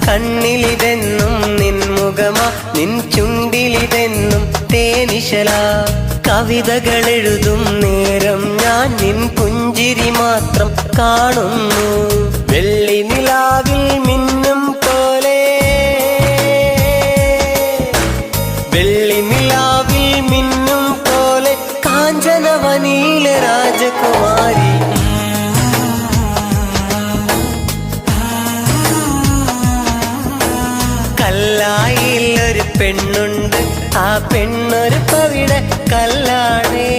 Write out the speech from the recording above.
കണ്ണിലിതെന്നും നിൻ മുഖമാ, നിൻ ചുണ്ടിലിതെന്നും തേനിശല. കവിതകൾ എഴുതും നേരം ഞാൻ നിൻ പുഞ്ചിരി മാത്രം കാണുന്നു. വെള്ളി നിലാവിൽ മിന്നും പോലെ, വെള്ളി നിലാവിൽ മിന്നും പോലെ കാഞ്ചനവനിയിലെ രാജകുമാരി. കല്ലായിൽ ഒരു പെണ്ണുണ്ട്, ആ പെണ്ണൊരു പവിഴ കല്ലാണേ.